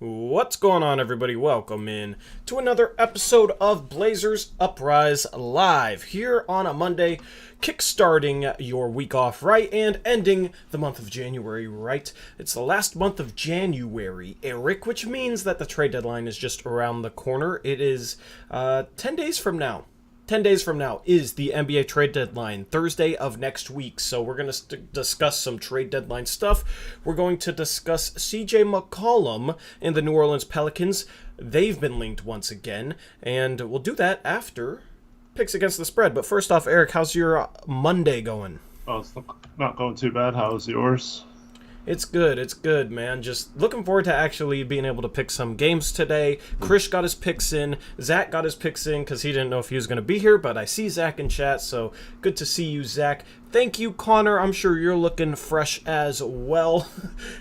What's going on, everybody? Welcome in to another episode of Blazers Uprise Live here on a Monday, kickstarting your week off right and ending the month of January right. It's the last month of January, Eric, which means that the trade deadline is just around the corner. It is 10 days from now. 10 days from now is the NBA trade deadline, Thursday of next week. So we're going to discuss some trade deadline stuff. We're going to discuss CJ McCollum and the New Orleans Pelicans. They've been linked once again, and we'll do that after picks against the spread. But first off, Eric, how's your Monday going? Oh, it's not going too bad. How's yours? It's good, man. Just looking forward to actually being able to pick some games today. Krish got his picks in. Zach got his picks in because he didn't know if he was going to be here, but I see Zach in chat, so good to see you, Zach. Thank you, Connor. I'm sure you're looking fresh as well.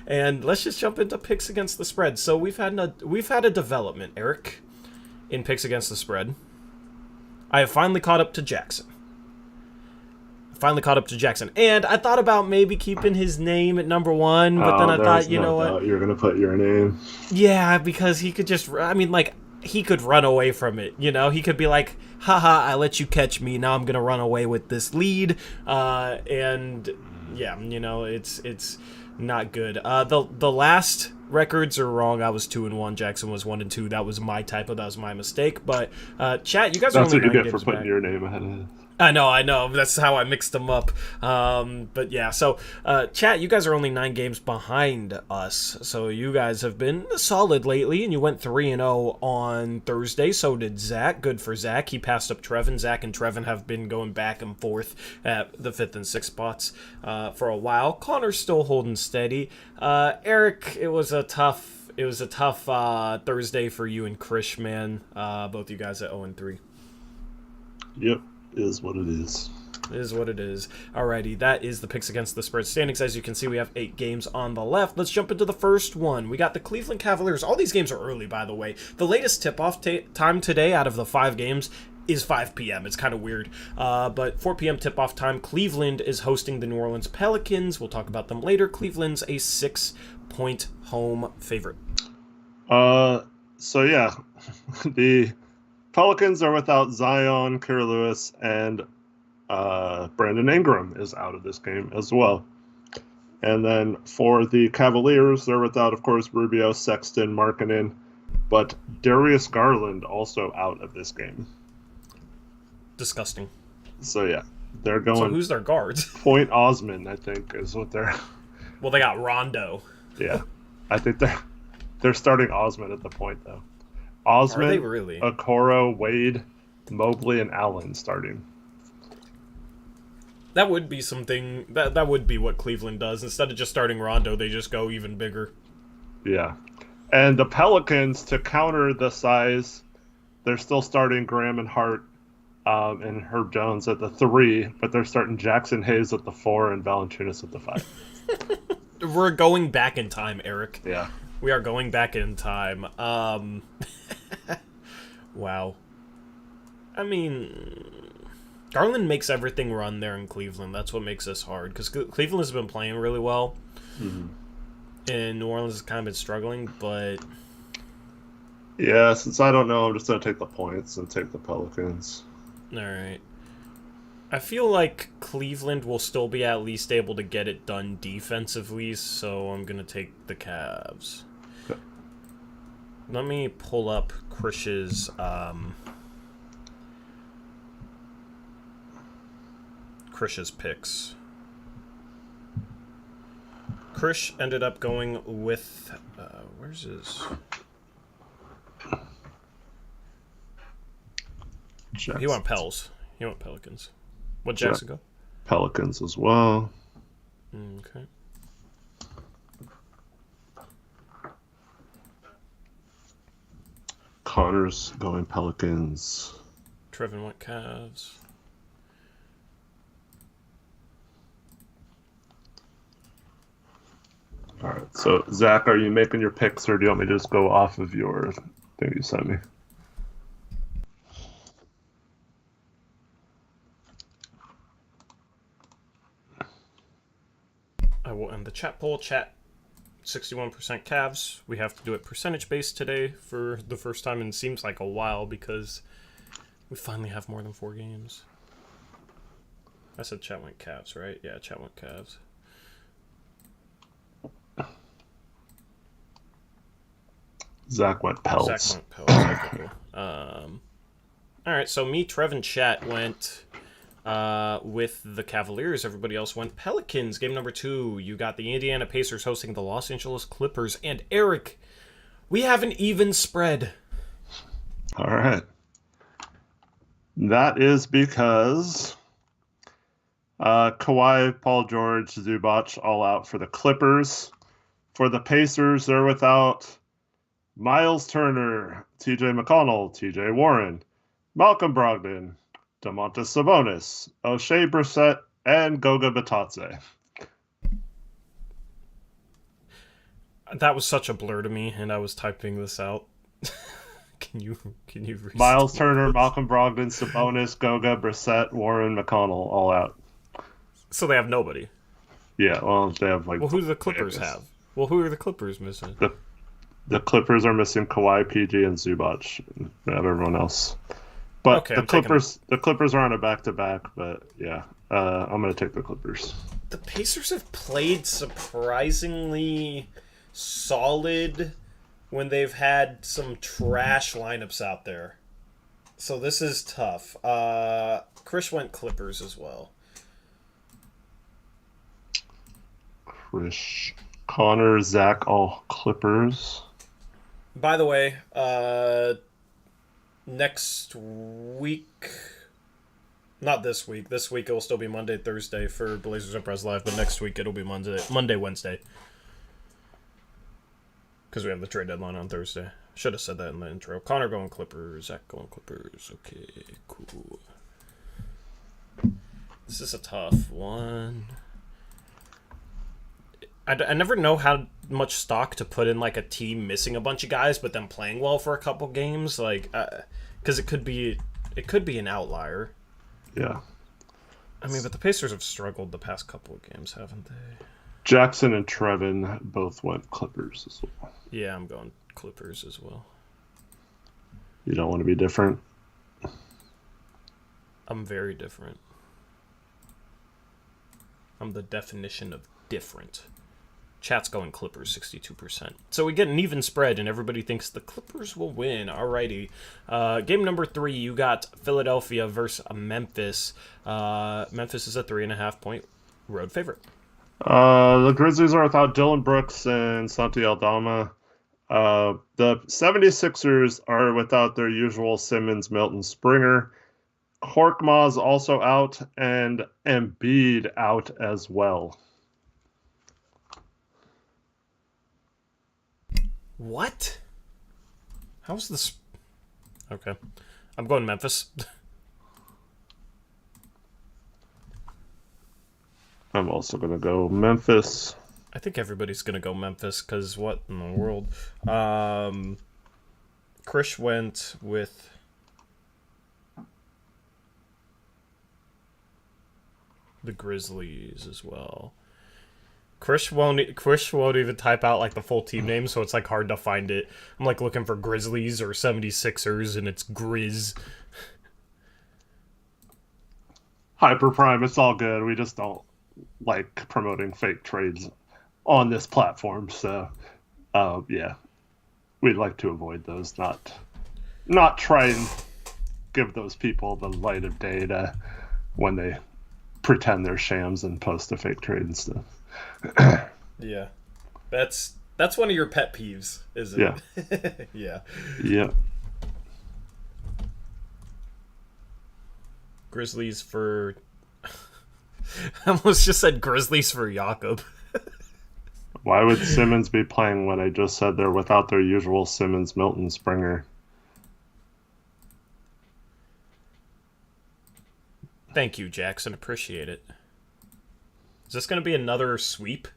And let's just jump into picks against the spread. So we've had a development, Eric, in picks against the spread. I have finally caught up to Jackson. And I thought about maybe keeping his name at number one, but then I thought, you know what? You're gonna put your name. Yeah, because he could just, he could run away from it, you know? He could be like, haha, I let you catch me, now I'm gonna run away with this lead, and yeah, you know, it's not good. The last records are wrong. I was 2-1. Jackson was 1-2. That was my typo. That was my mistake. But chat, you guys are only 9 games back. That's what you get for putting your name ahead of it. I know. That's how I mixed them up. But yeah, so chat, you guys are only 9 games behind us. So you guys have been solid lately, and you went 3-0 on Thursday. So did Zach. Good for Zach. He passed up Trevin. Zach and Trevin have been going back and forth at the 5th and 6th spots for a while. Connor's still holding steady. Eric, it was a tough Thursday for you and Krish, man. Both you guys at 0-3. Yep. Is what it is. It is what it is. Alrighty, that is the picks against the spread standings. As you can see, we have 8 games on the left. Let's jump into the first one. We got the Cleveland Cavaliers. All these games are early, by the way. The latest tip-off time today out of the 5 games is 5 p.m. It's kind of weird. But 4 p.m. tip-off time. Cleveland is hosting the New Orleans Pelicans. We'll talk about them later. Cleveland's a 6-point home favorite. So yeah, the Pelicans are without Zion, Kira Lewis, and Brandon Ingram is out of this game as well. And then for the Cavaliers, they're without, of course, Rubio, Sexton, Markkanen, but Darius Garland also out of this game. Disgusting. So yeah, they're going. So who's their guards? Point Osman, I think, is what they're. Well, they got Rondo. Yeah, I think they're starting Osman at the point though. Osman, are they really? Okoro, Wade, Mobley, and Allen starting. That would be something. That would be what Cleveland does. Instead of just starting Rondo, they just go even bigger. Yeah. And the Pelicans, to counter the size, they're still starting Graham and Hart and Herb Jones at the 3, but they're starting Jackson Hayes at the 4 and Valanciunas at the 5. We're going back in time, Eric. Yeah. We are going back in time. Wow. I mean, Garland makes everything run there in Cleveland. That's what makes this hard, because Cleveland has been playing really well. Mm-hmm. And New Orleans has kind of been struggling, but... Yeah, since I don't know, I'm just going to take the points and take the Pelicans. All right. I feel like Cleveland will still be at least able to get it done defensively, so I'm going to take the Cavs. Okay. Let me pull up Krish's picks. Krish ended up going with... where's his... Jackson. He went Pels. He went Pelicans. What Jackson go? Pelicans as well. Okay. Connor's going Pelicans. Trevin went Cavs. All right. So, Zach, are you making your picks, or do you want me to just go off of your thing you sent me? I will end the chat poll. Chat, 61% Cavs. We have to do it percentage based today for the first time in seems like a while because we finally have more than 4 games. I said chat went Cavs, right? Yeah, chat went Cavs. Zach went Pels. Zach went Pels. Okay, cool. All right, so me, Trev, and Chat went with the Cavaliers. Everybody else went Pelicans. Game number 2, you got the Indiana Pacers hosting the Los Angeles Clippers. And Eric, we have an even spread. All right. That is because Kawhi, Paul George, Zubac all out for the Clippers. For the Pacers, they're without Miles Turner, TJ McConnell, TJ Warren, Malcolm Brogdon, Domantas Sabonis, O'Shea Brissett, and Goga Bitadze. That was such a blur to me, and I was typing this out. Can you read? Miles Turner, Malcolm Brogdon, Sabonis, Goga, Brissett, Warren, McConnell, all out. So they have nobody. Yeah, well, they have like. Well, who do the Clippers have? Well, who are the Clippers missing? The Clippers are missing Kawhi, PG, and Zubac. They have everyone else. But okay, the Clippers are on a back-to-back. But yeah, I'm going to take the Clippers. The Pacers have played surprisingly solid when they've had some trash lineups out there. So this is tough. Chris went Clippers as well. Chris, Connor, Zach, all Clippers. By the way, next week, not this week. This week it will still be Monday, Thursday for Blazers Uprise Live, but next week it'll be Monday, Wednesday. Because we have the trade deadline on Thursday. Should have said that in the intro. Connor going Clippers, Zach going Clippers. Okay, cool. This is a tough one. I never know how much stock to put in like a team missing a bunch of guys but then playing well for a couple games, like because it could be an outlier. Yeah. I mean, but the Pacers have struggled the past couple of games, haven't they? Jackson and Trevin both went Clippers as well. Yeah, I'm going Clippers as well. You don't want to be different? I'm very different. I'm the definition of different. Chat's going Clippers, 62%. So we get an even spread, and everybody thinks the Clippers will win. Alrighty. Game number 3, you got Philadelphia versus Memphis. Memphis is a 3.5-point road favorite. The Grizzlies are without Dylan Brooks and Santi Aldama. The 76ers are without their usual Simmons, Milton, Springer. Korkmaz also out, and Embiid out as well. What? How's this? Okay. I'm going Memphis. I'm also going to go Memphis. I think everybody's going to go Memphis because what in the world? Krish went with the Grizzlies as well. Krish won't even type out like the full team name, so it's like hard to find it. I'm like looking for Grizzlies or 76ers and it's Grizz. Hyperprime, it's all good. We just don't like promoting fake trades on this platform, so yeah. We'd like to avoid those, not try and give those people the light of day to when they pretend they're shams and post a fake trade and stuff. Yeah, that's one of your pet peeves, isn't it? Yeah. Yeah. Grizzlies for. I almost just said Grizzlies for Jakob. Why would Simmons be playing when I just said they're without their usual Simmons, Milton, Springer? Thank you, Jackson. Appreciate it. Is this going to be another sweep?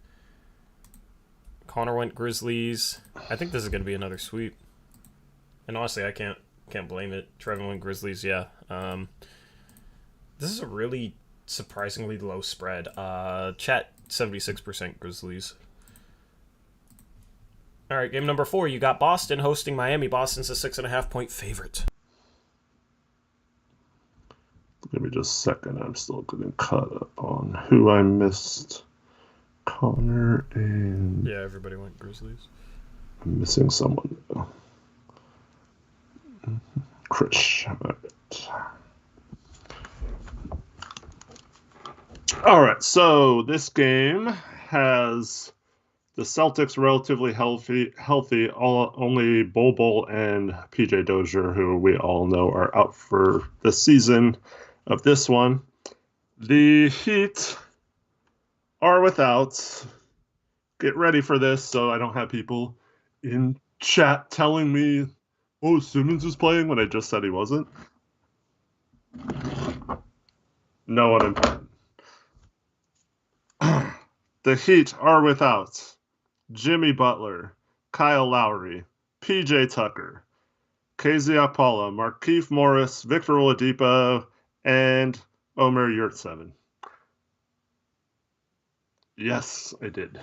Connor went Grizzlies. I think this is going to be another sweep. And honestly, I can't blame it. Trevin went Grizzlies, yeah. This is a really surprisingly low spread. Chat, 76% Grizzlies. All right, game number 4. You got Boston hosting Miami. Boston's a 6.5-point favorite. Give me just a second. I'm still getting caught up on who I missed. Connor and... Yeah, everybody went Grizzlies. I'm missing someone, though. Krish. All right, so this game has the Celtics relatively healthy. Only Bol and PJ Dozier, who we all know are out for the season of this one. The Heat are without. Get ready for this, so I don't have people in chat telling me, "Oh, Simmons is playing," when I just said he wasn't. No one important. The Heat are without Jimmy Butler, Kyle Lowry, PJ Tucker, KZ Okpala, Markieff Morris, Victor Oladipo, and Omer Yurtseven. Yes, I did.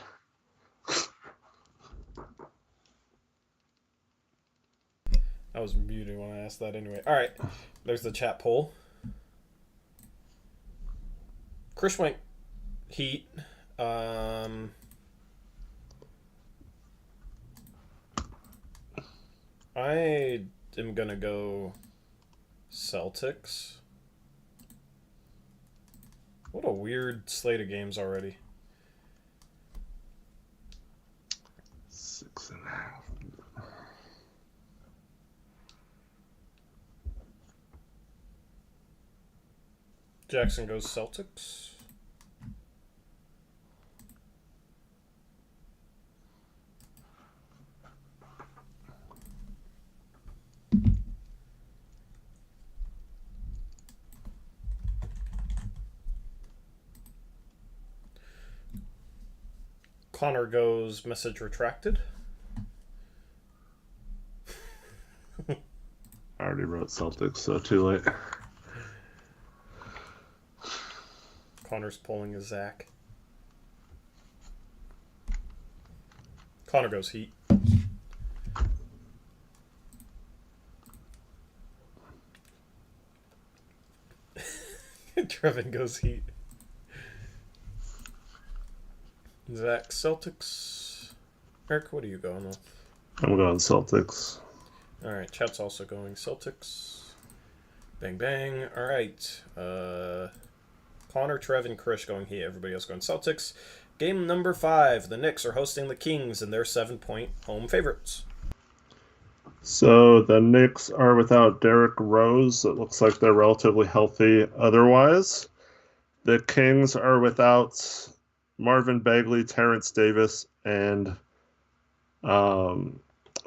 I was muted when I asked that anyway. All right, there's the chat poll. Chris went Heat. I am gonna go Celtics. What a weird slate of games already. 6.5. Jackson goes Celtics. Connor goes message retracted. I already wrote Celtics, so too late. Connor's pulling a Zach. Connor goes Heat. Trevin goes Heat. Zach Celtics. Eric, what are you going with? I'm going Celtics. Alright, chat's also going Celtics. Bang bang. Alright. Connor, Trev, and Krish going Heat. Everybody else going Celtics. Game number 5. The Knicks are hosting the Kings, and they're 7-point home favorites. So the Knicks are without Derrick Rose. It looks like they're relatively healthy otherwise. The Kings are without Marvin Bagley, Terrence Davis, and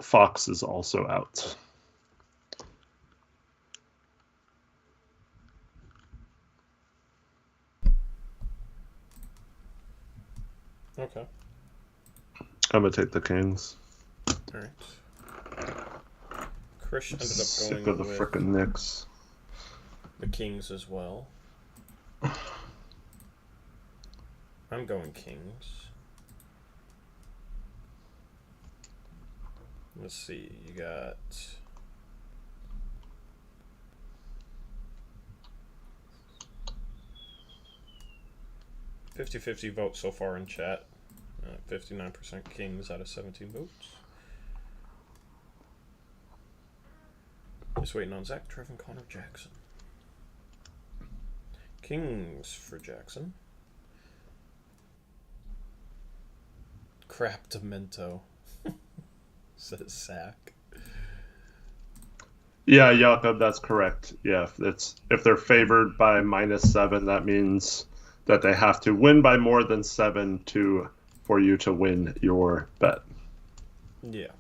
Fox is also out. Okay. I'm going to take the Kings. Alright. Krish ended up Sick going of the with frickin' Knicks. the Kings as well. I'm going Kings. Let's see, you got 50-50 votes so far in chat. 59% Kings out of 17 votes. Just waiting on Zach, Trev, and Connor Jackson. Kings for Jackson. Crap Demento. Says Zach. Yeah, Jakob, that's correct. Yeah, if they're favored by -7, that means that they have to win by more than 7 for you to win your bet. Yeah.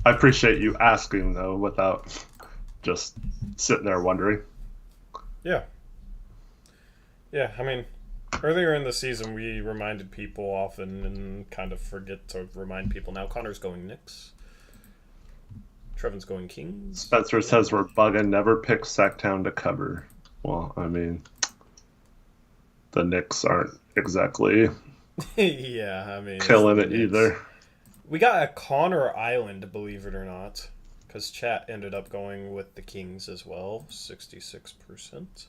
I appreciate you asking, though, without just sitting there wondering. Yeah. Yeah, I mean, earlier in the season, we reminded people often and kind of forget to remind people now. Connor's going Knicks. Trevin's going Kings. Spencer says we're bugging, never pick Sacktown to cover. Well, I mean, the Knicks aren't exactly Yeah, I mean, it's the killing it Knicks. either. We got a Connor Island, believe it or not, because chat ended up going with the Kings as well, 66%.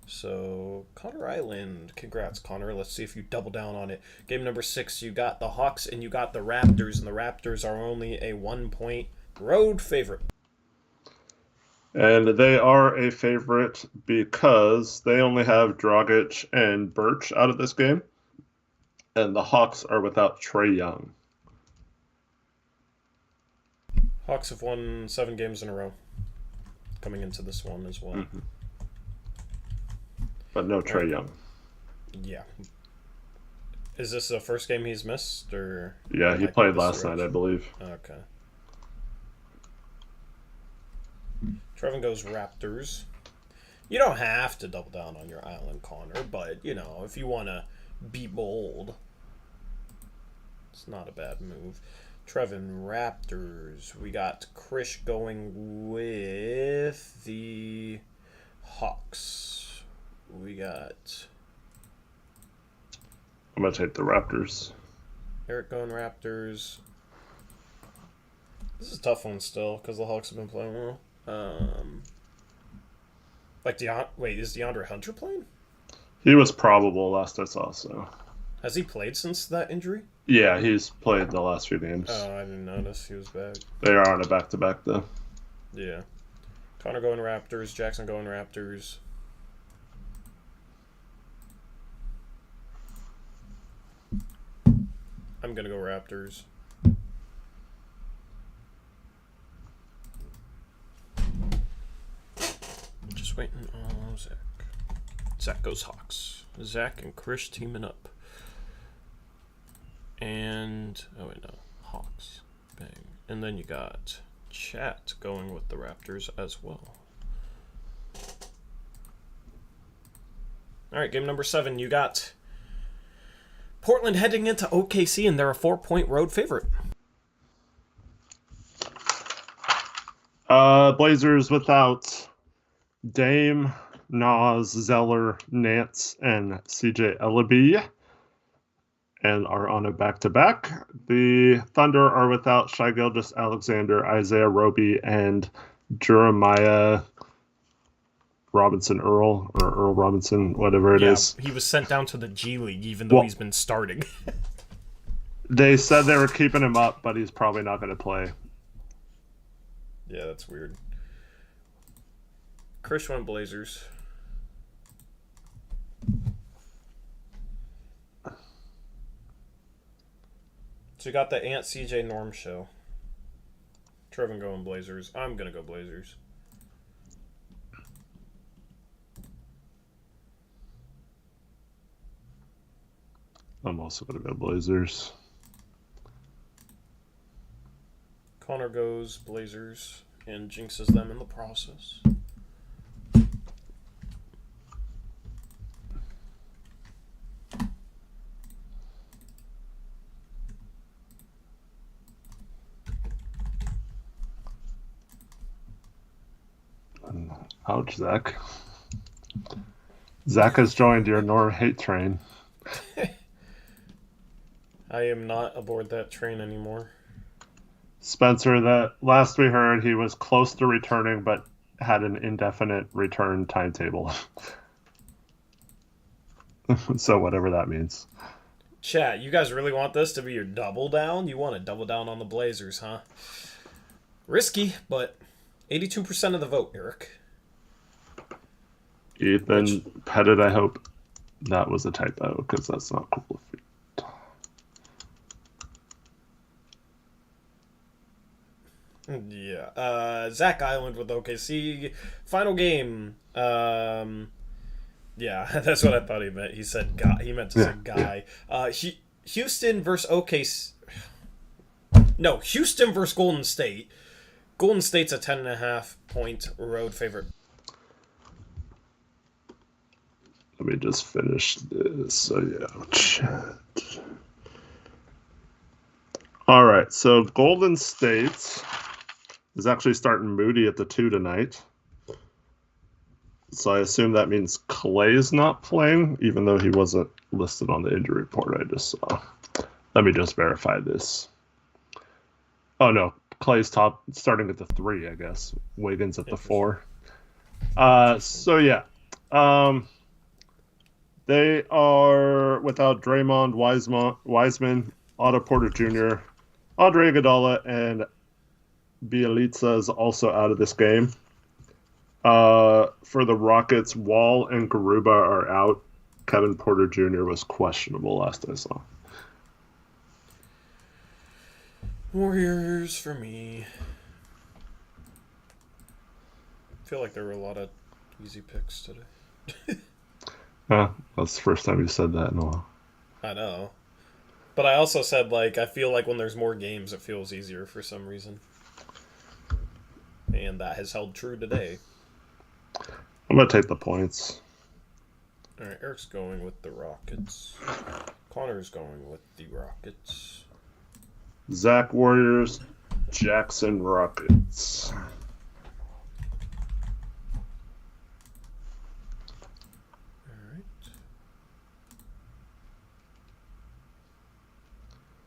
So, Connor Island, congrats, Connor. Let's see if you double down on it. Game number 6, you got the Hawks and you got the Raptors, and the Raptors are only a 1-point road favorite. And they are a favorite because they only have Dragic and Birch out of this game. And the Hawks are without Trae Young. Hawks have won 7 games in a row coming into this one as well. Mm-hmm. But no Trae Young. Yeah. Is this the first game he's missed, or? Yeah, he played last night, I believe. Okay. Trevin goes Raptors. You don't have to double down on your island, Connor, but, you know, if you want to be bold, it's not a bad move. Trevin, Raptors. We got Krish going with the Hawks. We got I'm going to take the Raptors. Eric going Raptors. This is a tough one still because the Hawks have been playing well. Is DeAndre Hunter playing? He was probable last I saw, so. Has he played since that injury? Yeah, he's played the last few games. Oh, I didn't notice he was back. They are on a back-to-back, though. Yeah. Connor going Raptors, Jackson going Raptors. I'm going to go Raptors. Just waiting on Zach. Zach goes Hawks. Zach and Krish teaming up. And, oh wait, no. Hawks. Bang. And then you got Chat going with the Raptors as well. Alright, game number 7. You got Portland heading into OKC, and they're a 4-point road favorite. Blazers without Dame, Nas, Zeller, Nance, and CJ Ellaby, and are on a back-to-back. The Thunder are without Shai Gilgeous-Alexander, Isaiah Roby, and Jeremiah Robinson-Earl, or Earl Robinson, whatever it is. He was sent down to the G League, even though he's been starting. They said they were keeping him up, but he's probably not going to play. Yeah, that's weird. Krish went Blazers. So you got the Ant CJ Norm show. Trevin going Blazers. I'm going to go Blazers. I'm also going to go Blazers. Connor goes Blazers and jinxes them in the process. Ouch, Zach. Zach has joined your Norm hate train. I am not aboard that train anymore. Spencer, that last we heard, he was close to returning, but had an indefinite return timetable. So whatever that means. Chat, you guys really want this to be your double down? You want to double down on the Blazers, huh? Risky, but 82% of the vote, Eric. Ethan Pettit, I hope that was a typo, because that's not cool. Yeah. Zach Island with OKC. Final game. Yeah, that's what I thought he meant. He said guy. He meant to say guy. Houston versus OKC. No, Houston versus Golden State. Golden State's a 10.5-point road favorite. Let me just finish this. So, yeah, chat. All right, so Golden State is actually starting Moody at the 2 tonight. So I assume that means Clay's not playing, even though he wasn't listed on the injury report I just saw. Let me just verify this. Oh no, Clay's top starting at the 3, I guess. Wiggins at the 4. So yeah. They are without Draymond, Wiseman, Otto Porter Jr., Andre Iguodala, and Bielitsa is also out of this game. For the Rockets, Wall and Garuba are out. Kevin Porter Jr. was questionable last I saw. Warriors for me. I feel like there were a lot of easy picks today. That's the first time you said that in a while. I know. But I also said, like, I feel like when there's more games, it feels easier for some reason. And that has held true today. I'm going to take the points. All right, Eric's going with the Rockets. Connor's going with the Rockets. Zach Warriors, Jackson Rockets.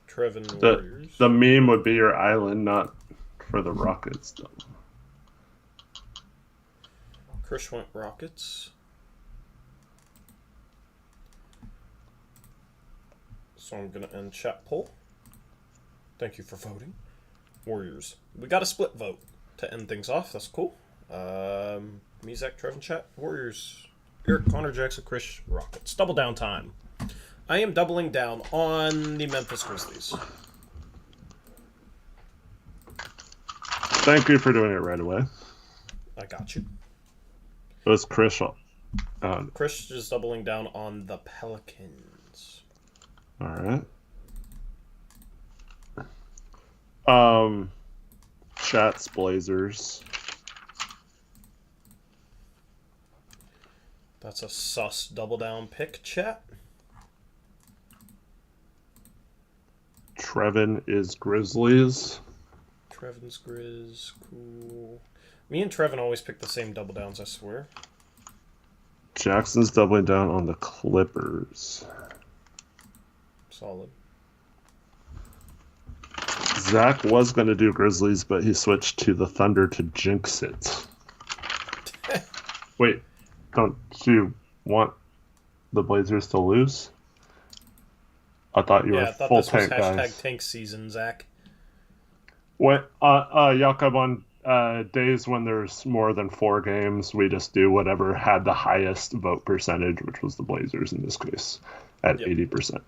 Trevin Warriors. The meme would be your island, not for the Rockets. Though. Chris went Rockets. So I'm going to end chat poll. Thank you for voting. Warriors. We got a split vote to end things off. That's cool. Me, Zach, Trevin, chat. Warriors. Eric, Connor, Jackson, Chris, Rockets. Double down time. I am doubling down on the Memphis Grizzlies. Thank you for doing it right away. I got you. It was Chris. Chris is doubling down on the Pelicans. All right. Chats Blazers. That's a sus double down pick, chat. Trevin is Grizzlies. Trevin's Grizz, cool. Me and Trevin always pick the same double downs, I swear. Jackson's doubling down on the Clippers. Solid. Zach was going to do Grizzlies, but he switched to the Thunder to jinx it. Wait, don't you want the Blazers to lose? I thought you were full tank guys. Yeah, I thought this was #tank season, Zach. What, Jakob, on days when there's more than 4 games, we just do whatever had the highest vote percentage, which was the Blazers in this case, at 80%.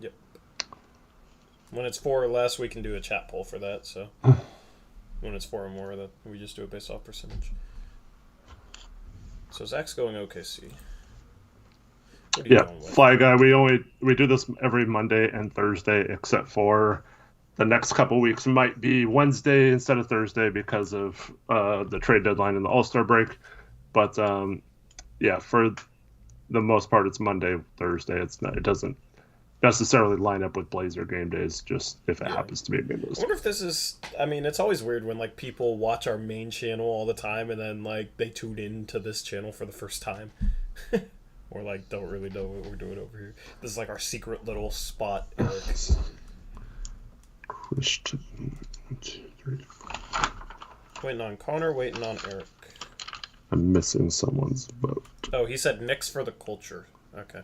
Yep. When it's 4 or less, we can do a chat poll for that, so when it's 4 or more, we just do it based off percentage. So Zach's going OKC. Yeah, Fly Guy, we do this every Monday and Thursday, except for the next couple weeks might be Wednesday instead of Thursday because of the trade deadline and the All-Star break. But yeah, for the most part, it's Monday, Thursday. It doesn't necessarily line up with Blazer game days, just if it happens to be a game day. I wonder if this is, I mean, it's always weird when like people watch our main channel all the time and then like they tune in to this channel for the first time. Or like don't really know what we're doing over here. This is like our secret little spot, Eric. Christian. 1, 2, 3. Waiting on Connor, waiting on Eric. I'm missing someone's vote. Oh, he said Knicks for the culture. Okay.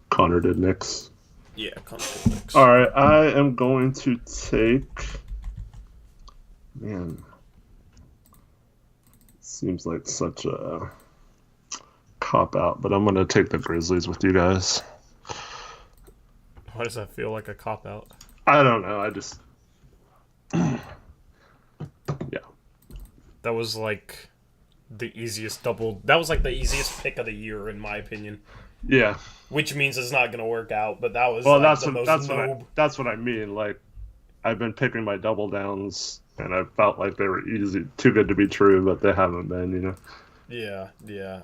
Connor did Knicks. Yeah, Connor did Knicks. Alright, I am going to take... Man. Seems like such a cop-out, but I'm going to take the Grizzlies with you guys. Why does that feel like a cop-out? I don't know, I just... Yeah. That was like the easiest double... That was like the easiest pick of the year, in my opinion. Yeah. Which means it's not going to work out, but that was that's what I mean. Like, I've been picking my double downs, and I felt like they were too good to be true, but they haven't been, you know? Yeah.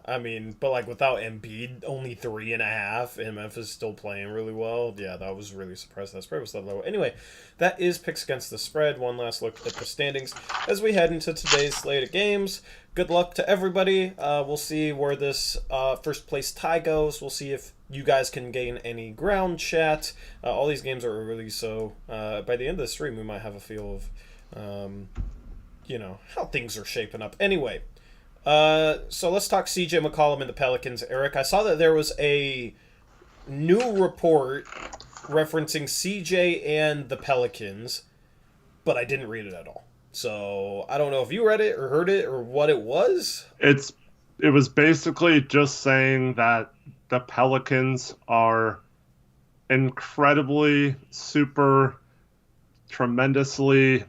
I mean, but like without Embiid, only 3.5, and Memphis still playing really well. Yeah, that was really surprised that spread was that low. Anyway, that is picks against the spread. One last look at the standings as we head into today's slate of games. Good luck to everybody. We'll see where this first place tie goes. We'll see if you guys can gain any ground chat. All these games are early, so by the end of the stream, we might have a feel of, how things are shaping up. Anyway. So let's talk CJ McCollum and the Pelicans. Eric, I saw that there was a new report referencing CJ and the Pelicans, but I didn't read it at all. So I don't know if you read it or heard it or what it was. It was basically just saying that the Pelicans are incredibly, super, tremendously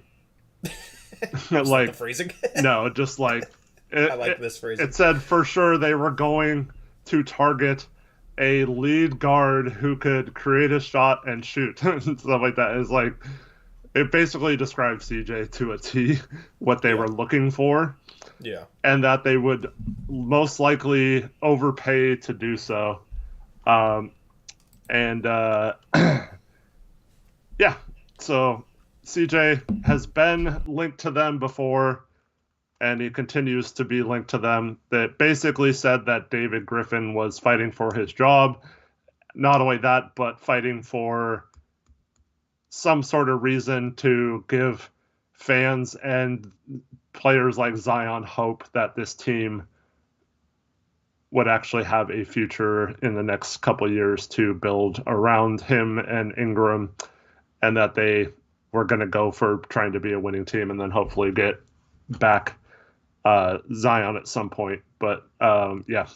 like the phrasing. No, just like I like this phrasing. It said for sure they were going to target a lead guard who could create a shot and shoot and stuff like that. It's like it basically describes CJ to a T what they were looking for. Yeah. And that they would most likely overpay to do so. Yeah. So CJ has been linked to them before, and he continues to be linked to them. That basically said that David Griffin was fighting for his job. Not only that, but fighting for some sort of reason to give fans and players like Zion hope that this team would actually have a future in the next couple of years to build around him and Ingram, and that they were going to go for trying to be a winning team and then hopefully get back Zion at some point. But yeah,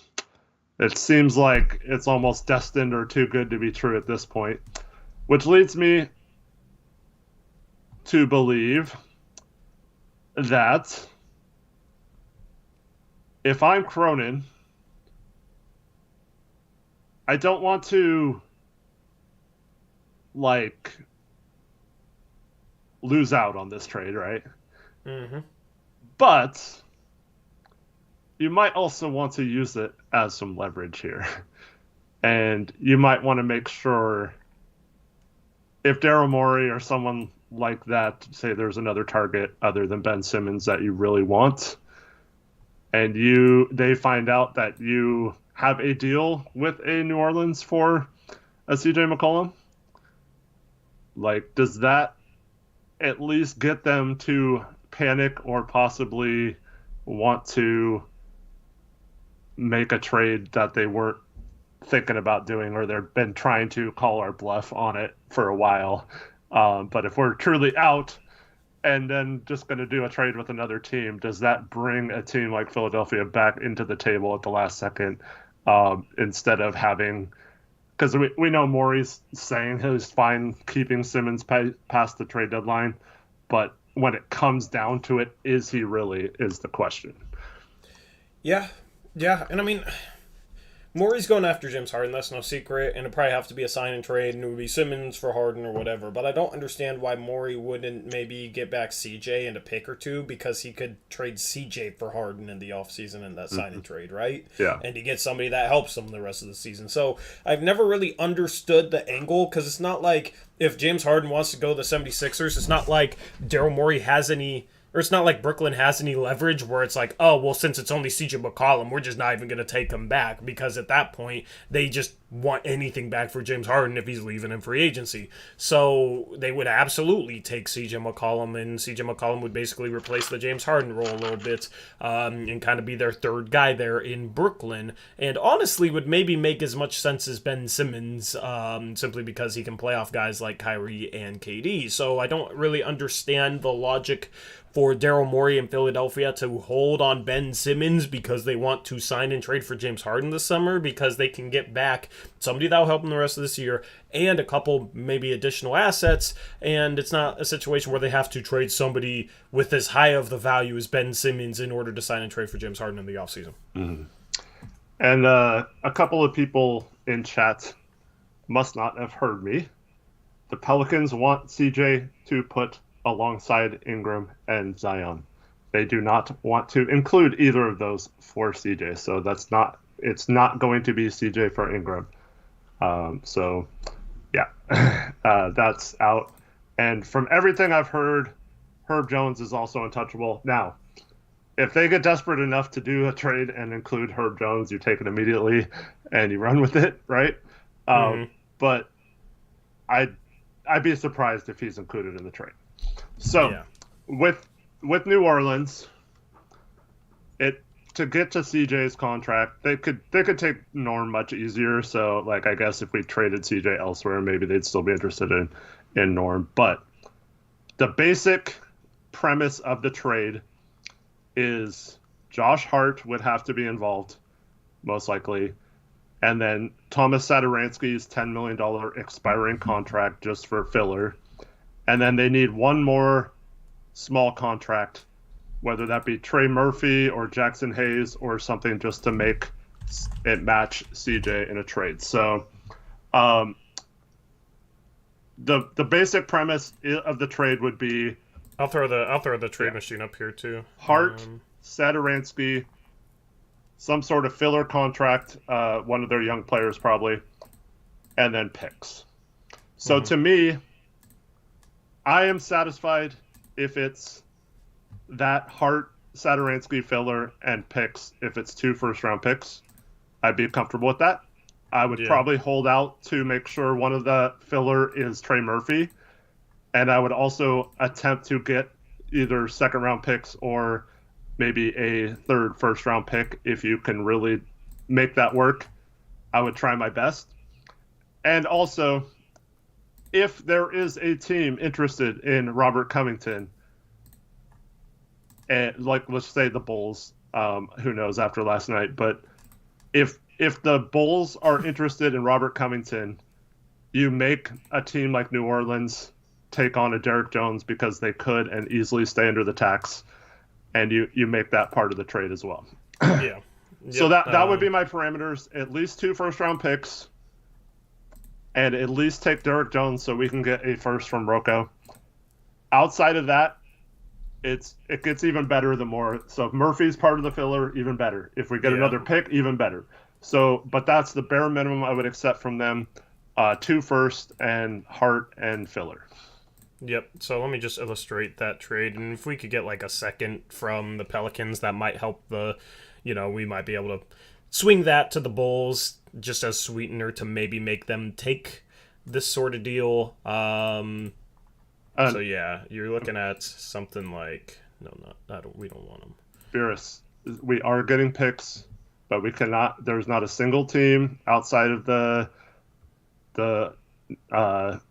it seems like it's almost destined or too good to be true at this point, which leads me to believe that if I'm Cronin, I don't want to lose out on this trade, right? Mm-hmm. But you might also want to use it as some leverage here. And you might want to make sure if Daryl Morey or someone like that, say there's another target other than Ben Simmons that you really want, and they find out that you have a deal with a New Orleans for a CJ McCollum, does that at least get them to panic or possibly want to make a trade that they weren't thinking about doing, or they've been trying to call our bluff on it for a while? But if we're truly out and then just going to do a trade with another team, does that bring a team like Philadelphia back into the table at the last second, instead of having, because we know Morey's saying he's fine keeping Simmons past the trade deadline, but when it comes down to it, is he really, is the question. Yeah, and I mean, Morey's going after James Harden, that's no secret, and it'd probably have to be a sign and trade, and it would be Simmons for Harden or whatever, but I don't understand why Morey wouldn't maybe get back CJ and a pick or two, because he could trade CJ for Harden in the offseason in that sign and trade, right? Yeah. And he gets somebody that helps him the rest of the season. So I've never really understood the angle, because it's not like if James Harden wants to go to the 76ers, it's not like Daryl Morey has any... Or it's not like Brooklyn has any leverage where it's like, oh, well, since it's only CJ McCollum, we're just not even going to take him back, because at that point, they just want anything back for James Harden if he's leaving in free agency. So they would absolutely take CJ McCollum, and CJ McCollum would basically replace the James Harden role a little bit, and kind of be their third guy there in Brooklyn. And honestly, would maybe make as much sense as Ben Simmons, simply because he can play off guys like Kyrie and KD. So I don't really understand the logic for Daryl Morey in Philadelphia to hold on Ben Simmons because they want to sign and trade for James Harden this summer, because they can get back somebody that will help them the rest of this year and a couple maybe additional assets, and it's not a situation where they have to trade somebody with as high of the value as Ben Simmons in order to sign and trade for James Harden in the offseason. Mm-hmm. And a couple of people in chat must not have heard me. The Pelicans want CJ to put alongside Ingram and Zion. they do not want to include either of those for CJ. So it's not going to be CJ for Ingram. So yeah, that's out. And from everything I've heard, Herb Jones is also untouchable. Now, if they get desperate enough to do a trade and include Herb Jones, you take it immediately and you run with it, right? But I'd be surprised if he's included in the trade. So with New Orleans, to get to CJ's contract, they could take Norm much easier. So like I guess if we traded CJ elsewhere, maybe they'd still be interested in Norm. But the basic premise of the trade is Josh Hart would have to be involved, most likely. And then Thomas Satoransky's $10 million expiring contract just for filler. And then they need one more small contract, whether that be Trey Murphy or Jackson Hayes or something just to make it match CJ in a trade. So the basic premise of the trade would be I'll throw the trade machine up here too. Hart, Satoransky, some sort of filler contract, one of their young players probably, and then picks. So to me, I am satisfied if it's that Hart, Satoransky filler and picks. If it's 2 first-round picks, I'd be comfortable with that. I would probably hold out to make sure one of the filler is Trey Murphy. And I would also attempt to get either second-round picks or maybe a third first-round pick. If you can really make that work, I would try my best. And also, if there is a team interested in Robert Covington, and like let's say the Bulls, who knows after last night, but if the Bulls are interested in Robert Covington, you make a team like New Orleans take on a Derrick Jones because they could and easily stay under the tax, and you make that part of the trade as well. Yeah. So that would be my parameters. At least 2 first-round picks, and at least take Derrick Jones so we can get a first from Rocco. Outside of that, it gets even better the more. So if Murphy's part of the filler, even better. If we get another pick, even better. So, but that's the bare minimum I would accept from them. 2 first and Hart and filler. Yep. So let me just illustrate that trade, and if we could get like a second from the Pelicans, that might help we might be able to swing that to the Bulls just as sweetener to maybe make them take this sort of deal. So yeah, you're looking at something like we don't want them. Beerus, we are getting picks, but we cannot. There's not a single team outside of the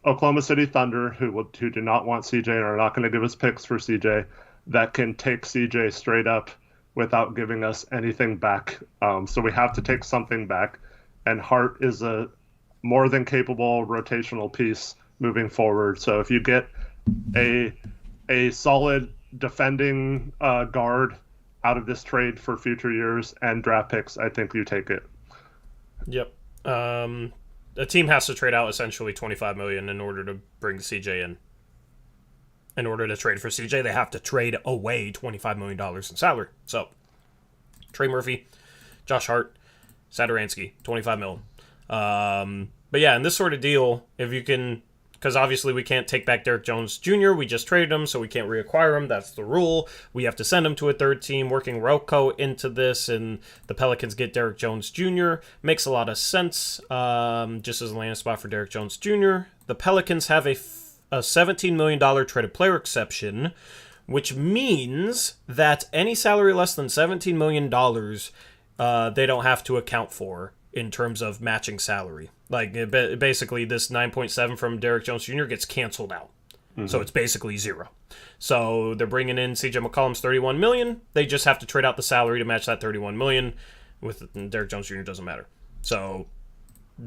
Oklahoma City Thunder who do not want CJ and are not going to give us picks for CJ that can take CJ straight up without giving us anything back. So we have to take something back, and Hart is a more than capable rotational piece moving forward. So if you get a solid defending guard out of this trade for future years and draft picks, I think you take it. Yep. A team has to trade out essentially $25 million in order to bring CJ in. In order to trade for CJ, they have to trade away $25 million in salary. So, Trey Murphy, Josh Hart, Satoransky, $25 million. But yeah, in this sort of deal, if you can, because obviously we can't take back Derrick Jones Jr., we just traded him, so we can't reacquire him. That's the rule. We have to send him to a third team, working Rocco into this, and the Pelicans get Derrick Jones Jr. Makes a lot of sense, just as a landing spot for Derrick Jones Jr. The Pelicans have a $17 million traded player exception, which means that any salary less than $17 million, they don't have to account for in terms of matching salary. Like, basically, this 9.7 from Derrick Jones Jr. gets canceled out. Mm-hmm. So it's basically zero. So they're bringing in CJ McCollum's $31 million. They just have to trade out the salary to match that $31 million. With Derrick Jones Jr. doesn't matter. So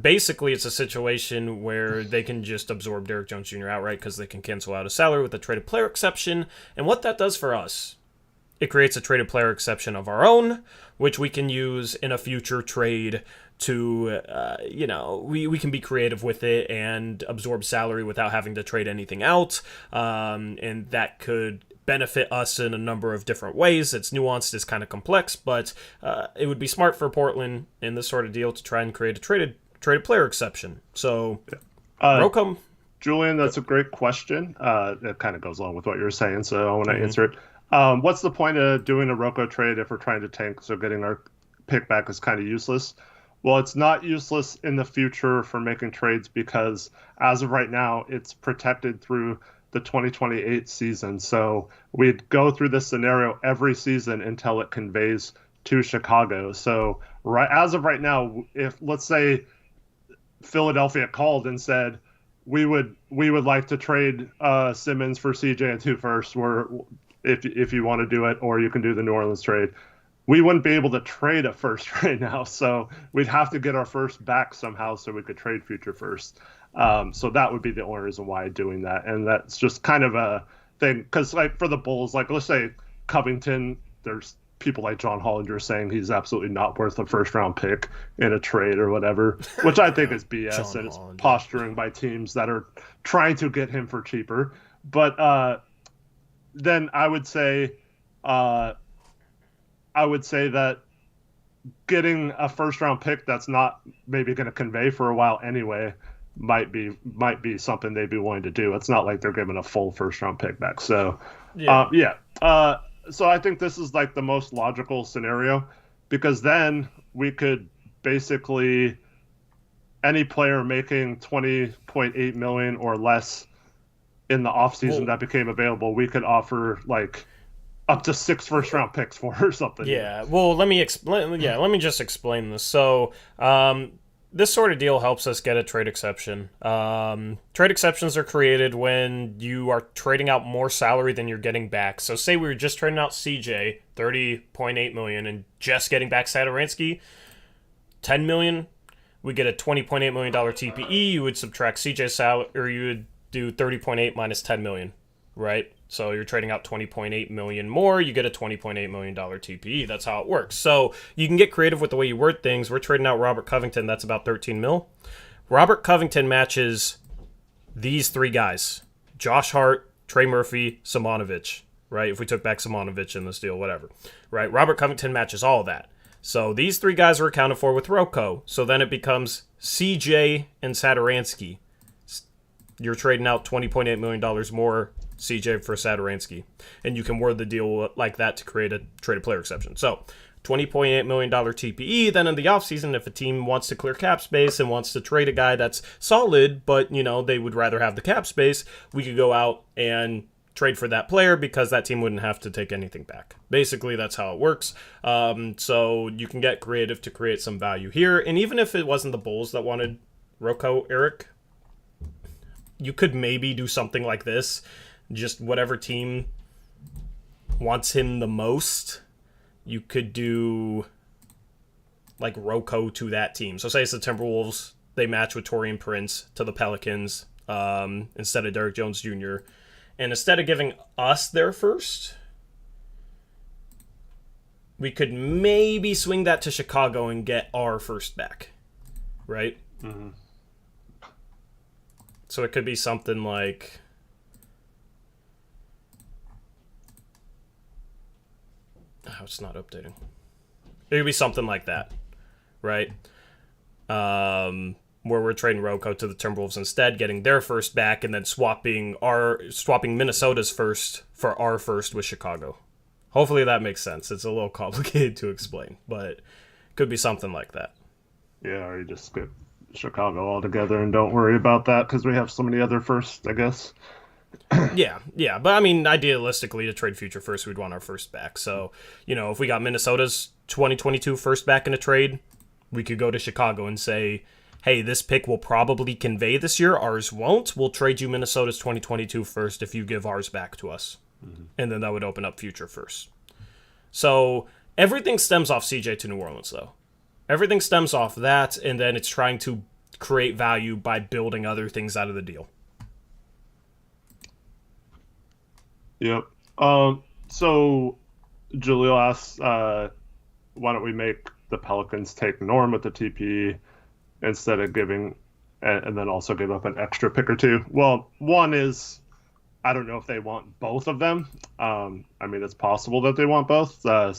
basically, it's a situation where they can just absorb Derrick Jones Jr. outright because they can cancel out a salary with a traded player exception. And what that does for us, it creates a traded player exception of our own, which we can use in a future trade to, we can be creative with it and absorb salary without having to trade anything out. And that could benefit us in a number of different ways. It's nuanced, it's kind of complex, but it would be smart for Portland in this sort of deal to try and create a traded player exception. So, Roko. Julian, that's a great question. It kind of goes along with what you were saying, so I want to answer it. What's the point of doing a Roko trade if we're trying to tank, so getting our pick back is kind of useless? Well, it's not useless in the future for making trades because as of right now, it's protected through the 2028 season. So we'd go through this scenario every season until it conveys to Chicago. So as of right now, if let's say Philadelphia called and said, we would like to trade Simmons for CJ and 2 firsts, if you want to do it, or you can do the New Orleans trade. We wouldn't be able to trade a first right now, so we'd have to get our first back somehow so we could trade future first. So that would be the only reason why doing that, and that's just kind of a thing because, like, for the Bulls, like let's say Covington, there's people like John Hollinger saying he's absolutely not worth a first round pick in a trade or whatever, which I think is BS and it's posturing by teams that are trying to get him for cheaper. But then I would say that getting a first round pick that's not maybe going to convey for a while anyway might be something they'd be willing to do. It's not like they're giving a full first round pick back. So so I think this is like the most logical scenario because then we could basically any player making $20.8 million or less in the offseason that became available, we could offer like up to 6 first round picks for or something. Yeah. Well, let me explain. Yeah, let me just explain this. So, this sort of deal helps us get a trade exception. Trade exceptions are created when you are trading out more salary than you're getting back. So say we were just trading out CJ, $30.8 million, and just getting back Satoransky, $10 million. We get a $20.8 million TPE. You would subtract CJ's salary, or you would do 30.8 minus 10 million, right? So you're trading out 20.8 million more, you get a $20.8 million TPE. That's how it works. So you can get creative with the way you word things. We're trading out Robert Covington, that's about 13 mil. Robert Covington matches these 3 guys: Josh Hart, Trey Murphy, Simonovic, right? If we took back Simonovic in this deal, whatever, right? Robert Covington matches all of that. So these 3 guys are accounted for with Roko. So then it becomes CJ and Satoransky. You're trading out $20.8 million more CJ for Satoransky. And you can word the deal like that to create a traded player exception. So $20.8 million TPE. Then in the offseason, if a team wants to clear cap space and wants to trade a guy that's solid, but they would rather have the cap space, we could go out and trade for that player because that team wouldn't have to take anything back. Basically, that's how it works. So you can get creative to create some value here. And even if it wasn't the Bulls that wanted Roko, Eric, you could maybe do something like this. Just whatever team wants him the most, you could do like Roko to that team. So say it's the Timberwolves, they match with Taurean Prince to the Pelicans instead of Derrick Jones Jr. And instead of giving us their first, we could maybe swing that to Chicago and get our first back, right? Mm-hmm. So it could be something like... Oh, it's not updating. It could be something like that, right? Where we're trading Roko to the Timberwolves instead, getting their first back, and then swapping Minnesota's first for our first with Chicago. Hopefully that makes sense. It's a little complicated to explain, but it could be something like that. Yeah, or you just skip Chicago altogether and don't worry about that because we have so many other firsts, I guess. Yeah, but I mean, idealistically, to trade future first, we'd want our first back. So, if we got Minnesota's 2022 first back in a trade, we could go to Chicago and say, hey, this pick will probably convey this year, ours won't. We'll trade you Minnesota's 2022 first if you give ours back to us. Mm-hmm. And then that would open up future first. So everything stems off CJ to New Orleans, though. Everything stems off that, and then it's trying to create value by building other things out of the deal. Yep. So Julio asks, why don't we make the Pelicans take Norm with the TPE instead of giving, and then also give up an extra pick or two? Well, one is, I don't know if they want both of them. I mean, it's possible that they want both. I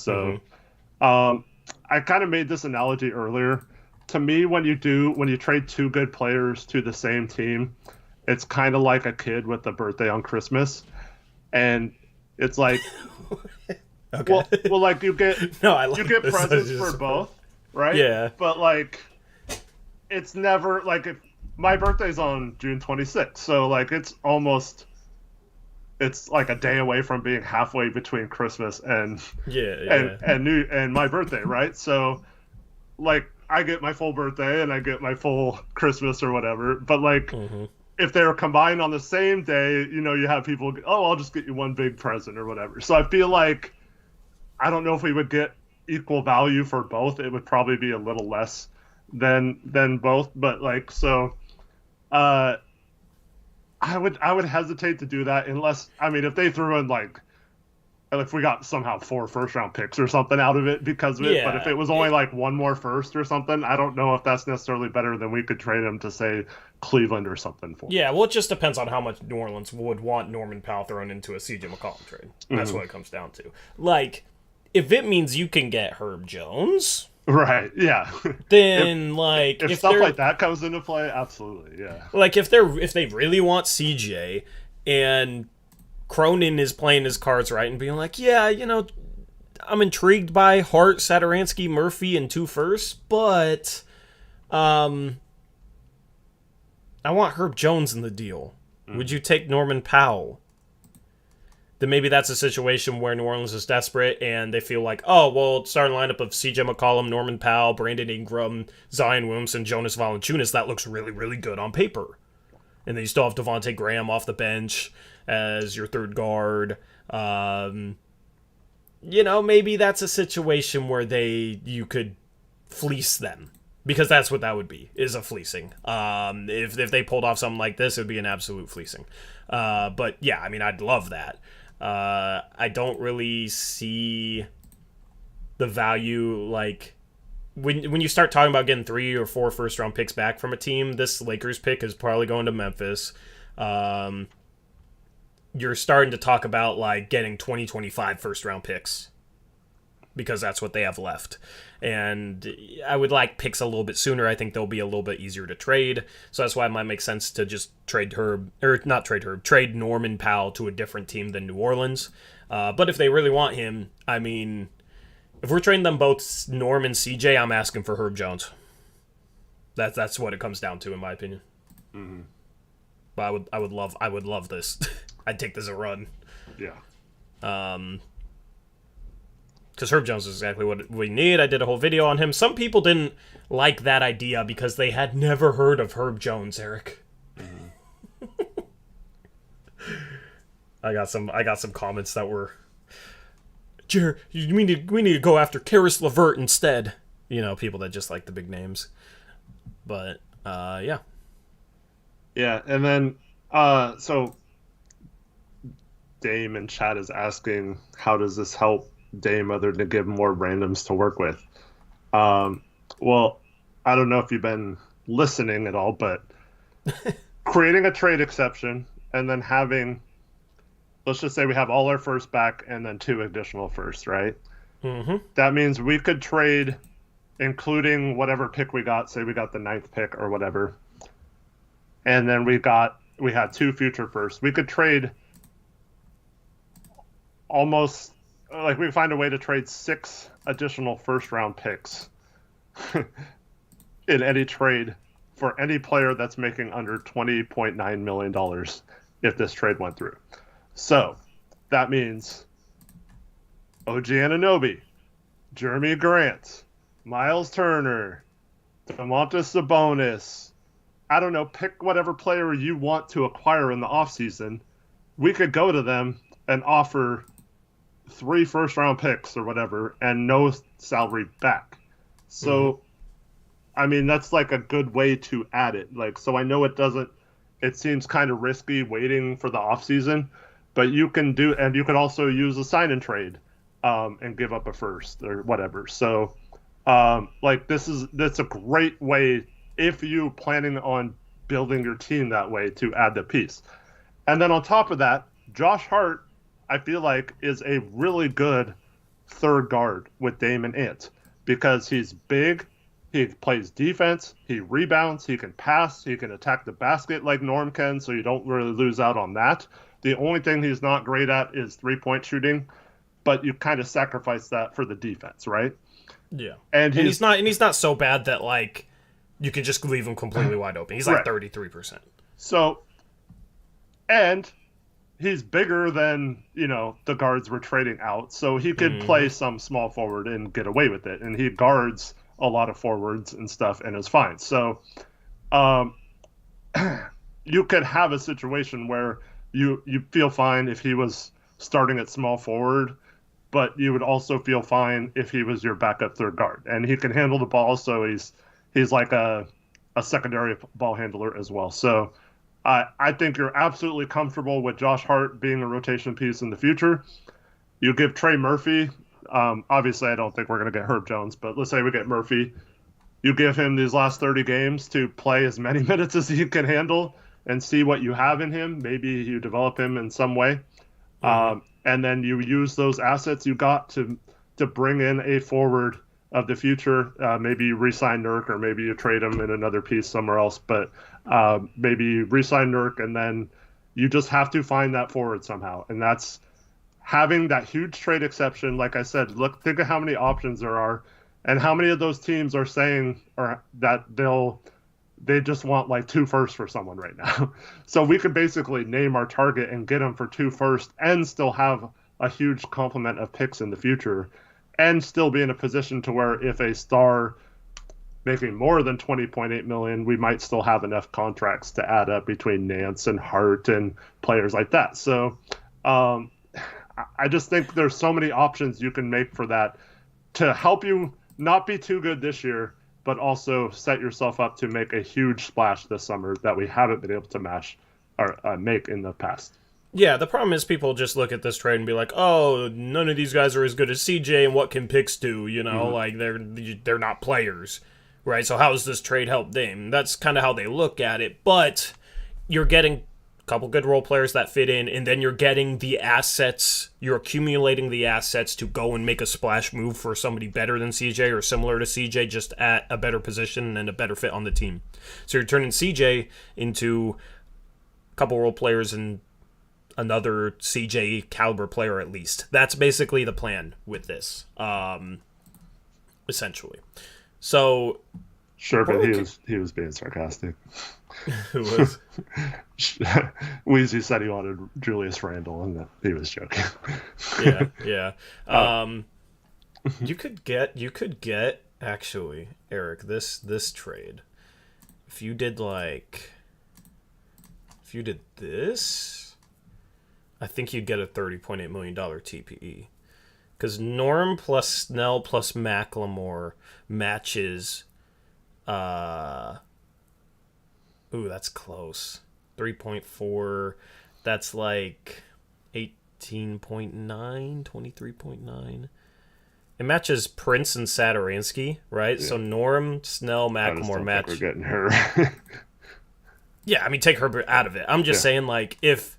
kind of made this analogy earlier. To me, when you trade two good players to the same team, it's kind of like a kid with a birthday on Christmas, and it's like, Okay. well, like you get presents for both, right? Yeah. But like, it's never like if my birthday's on June 26th, so like it's like a day away from being halfway between Christmas and my birthday, right? So like I get my full birthday and I get my full Christmas or whatever, but like if they're combined on the same day, you have people, I'll just get you one big present or whatever. So I feel like I don't know if we would get equal value for both. It would probably be a little less than both, but like so I would hesitate to do that unless, I mean, if they threw in like if we got somehow 4 first-round picks or something out of it because of it. But if it was only like one more first or something, I don't know if that's necessarily better than we could trade him to, say, Cleveland or something for. Yeah, well, it just depends on how much New Orleans would want Norman Powell thrown into a CJ McCollum trade. That's what it comes down to. Like, if it means you can get Herb Jones... Right, yeah. Then, if stuff like that comes into play, absolutely, yeah. Like, if they really want CJ and Cronin is playing his cards right and being like, yeah, I'm intrigued by Hart, Satoransky, Murphy, and 2 firsts, but I want Herb Jones in the deal. Would you take Norman Powell? Then maybe that's a situation where New Orleans is desperate and they feel like, oh, well, starting lineup of CJ McCollum, Norman Powell, Brandon Ingram, Zion Williamson, Jonas Valanciunas, that looks really, really good on paper. And then you still have Devontae Graham off the bench as your third guard. Maybe that's a situation where you could fleece them. Because that's what that would be, is a fleecing. If they pulled off something like this, it would be an absolute fleecing. But yeah, I mean, I'd love that. I don't really see the value, like, when you start talking about getting 3 or 4 first-round picks back from a team, this Lakers pick is probably going to Memphis. You're starting to talk about, like, getting 2025 first-round picks because that's what they have left. And I would like picks a little bit sooner. I think they'll be a little bit easier to trade. So that's why it might make sense to just trade Norman Powell to a different team than New Orleans. But if they really want him, I mean, if we're trading them both Norm and CJ, I'm asking for Herb Jones. That's what it comes down to, in my opinion. Mm-hmm. But I would love this. I'd take this as a run. Yeah. Because Herb Jones is exactly what we need. I did a whole video on him. Some people didn't like that idea because they had never heard of Herb Jones, Eric. Mm-hmm. I got some comments that were, Jared, we need to go after Karis LeVert instead. People that just like the big names. But yeah. Yeah, and then so Dame in chat is asking, how does this help Dame other than to give more randoms to work with? Well, I don't know if you've been listening at all, but creating a trade exception and then having, let's just say we have all our firsts back and then 2 additional firsts, right? Mm-hmm. That means we could trade, including whatever pick we got, say we got the 9th pick or whatever, and then we had 2 future firsts. We could trade almost, like, we can find a way to trade 6 additional first-round picks in any trade for any player that's making under $20.9 million if this trade went through. So that means OG Anunoby, Jeremy Grant, Miles Turner, Domantas Sabonis, I don't know, pick whatever player you want to acquire in the offseason. We could go to them and offer 3 first-round picks or whatever and no salary back. So, I mean, that's like a good way to add it. Like, so I know it seems kind of risky waiting for the offseason, but you can do, and you can also use a sign and trade and give up a first or whatever. So, like, that's a great way if you planning on building your team that way to add the piece. And then on top of that, Josh Hart, I feel like, is a really good third guard with Dame and Ant because he's big, he plays defense, he rebounds, he can pass, he can attack the basket like Norm can, so you don't really lose out on that. The only thing he's not great at is three-point shooting, but you kind of sacrifice that for the defense, right? Yeah. And he's not so bad that like you can just leave him completely wide open. He's like 33%. So, and he's bigger than, the guards we're trading out. So he could play some small forward and get away with it. And he guards a lot of forwards and stuff and is fine. So you could have a situation where you feel fine if he was starting at small forward, but you would also feel fine if he was your backup third guard. And he can handle the ball, so he's like a secondary ball handler as well. So I think you're absolutely comfortable with Josh Hart being a rotation piece in the future. You give Trey Murphy, obviously I don't think we're going to get Herb Jones, but let's say we get Murphy. You give him these last 30 games to play as many minutes as he can handle and see what you have in him. Maybe you develop him in some way. And then you use those assets you got to bring in a forward of the future. Maybe you re-sign Nurk, or maybe you trade him in another piece somewhere else. But maybe you re-sign Nurk, and then you just have to find that forward somehow. And that's having that huge trade exception. Like I said, think of how many options there are, and how many of those teams are saying that they just want like 2 firsts for someone right now. So we could basically name our target and get them for 2 firsts and still have a huge complement of picks in the future, and still be in a position to where if a star making more than $20.8 million, we might still have enough contracts to add up between Nance and Hart and players like that. So I just think there's so many options you can make for that to help you not be too good this year, but also set yourself up to make a huge splash this summer that we haven't been able to make in the past. Yeah, the problem is people just look at this trade and be like, oh, none of these guys are as good as CJ, and what can picks do, like they're not players, right? So how does this trade help them? That's kind of how they look at it, but you're getting a couple good role players that fit in, and then you're getting the assets, you're accumulating the assets to go and make a splash move for somebody better than CJ or similar to CJ, just at a better position and a better fit on the team. So you're turning CJ into a couple role players and another CJ caliber player at least. That's basically the plan with this, essentially. So sure, but he was being sarcastic. Who was? Weezy said he wanted Julius Randle, and that he was joking. Yeah. You could get actually, Eric, this trade. If you did this, I think you'd get a $30.8 million TPE. Because Norm plus Snell plus Macklemore matches... Ooh, that's close. 3.4. That's like 18.9, 23.9. It matches Prince and Satoransky, right? Yeah. So Norm, Snell, Macklemore match. We're getting her. Yeah, I mean, take her out of it. I'm just saying, like, if,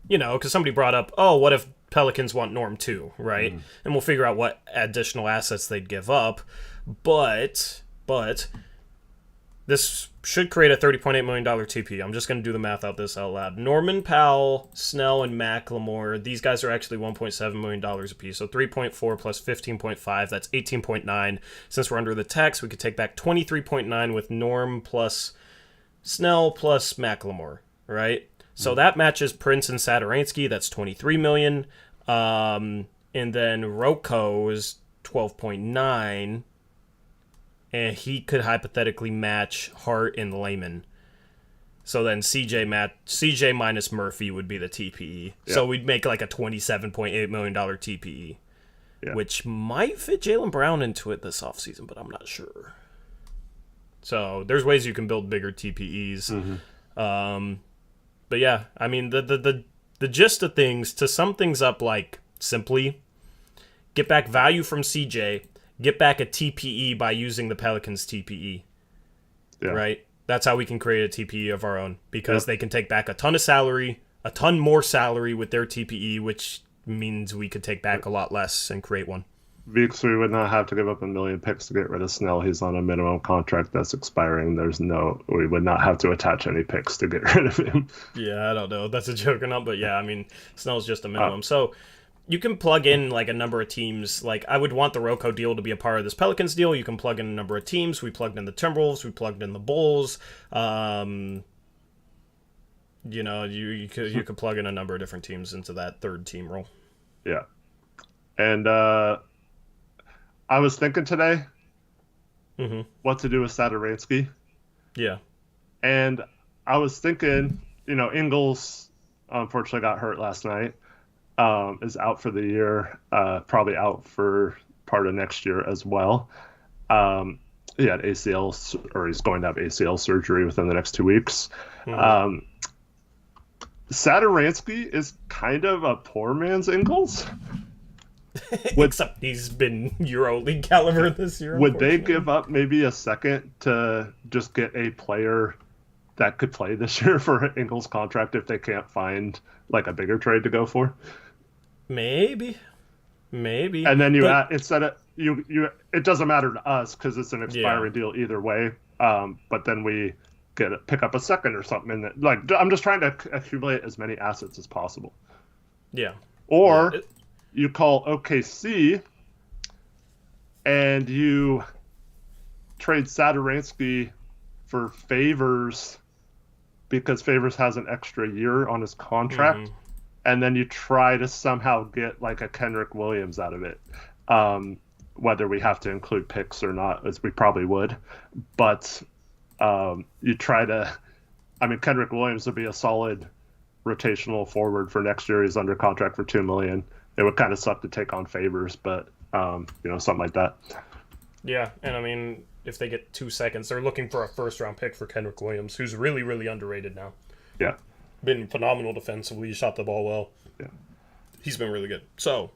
because somebody brought up, oh, what if Pelicans want Norm too, right? And we'll figure out what additional assets they'd give up. But this should create a $30.8 million TP. I'm just going to do the math out loud. Norman Powell, Snell, and Macklemore, these guys are actually $1.7 million apiece. So 3.4 plus 15.5, that's 18.9. Since we're under the tax, we could take back 23.9 with Norm plus Snell plus Macklemore, right? So that matches Prince and Satoransky. That's $23 million. And then Rocco is 12.9. And he could hypothetically match Hart and Layman. So then CJ minus Murphy would be the TPE. Yeah. So we'd make like a $27.8 million TPE, which might fit Jaylen Brown into it this offseason, but I'm not sure. So there's ways you can build bigger TPEs. But yeah, I mean, the gist of things, to sum things up like simply, get back value from CJ, get back a TPE by using the Pelicans TPE, right? That's how we can create a TPE of our own, because they can take back a ton of salary, a ton more salary with their TPE, which means we could take back a lot less and create one. Weeks we would not have to give up a million picks to get rid of Snell. He's on a minimum contract that's expiring. We would not have to attach any picks to get rid of him. Yeah, I don't know if that's a joke or not, but yeah, I mean, Snell's just a minimum. So you can plug in like a number of teams. Like I would want the Rocco deal to be a part of this Pelicans deal. You can plug in a number of teams. We plugged in the Timberwolves. We plugged in the Bulls. You know, you could plug in a number of different teams into that third team role. Yeah, and I was thinking today what to do with Sadaransky. Yeah. And I was thinking, you know, Ingles unfortunately got hurt last night, is out for the year, probably out for part of next year as well. He had ACL, or he's going to have ACL surgery within the next 2 weeks. Sadaransky is kind of a poor man's Ingles. Except he's been EuroLeague caliber this year. Would they give up maybe a second to just get a player that could play this year for Ingles' contract if they can't find like a bigger trade to go for? Maybe. And then instead of you, it doesn't matter to us because it's an expiring deal either way. But then we pick up a second or something, and like I'm just trying to accumulate as many assets as possible. Yeah. Or you call OKC and you trade Sadaransky for Favors because Favors has an extra year on his contract, and then you try to somehow get like a Kenrich Williams out of it. Whether we have to include picks or not, as we probably would. But you try to... I mean, Kenrich Williams would be a solid rotational forward for next year. He's under contract for $2 million. It would kind of suck to take on Favors, but you know, something like that. Yeah, and I mean, if they get 2 seconds, they're looking for a first-round pick for Kenrich Williams, who's really, really underrated now. Yeah, been phenomenal defensively. He shot the ball well. Yeah, he's been really good. So,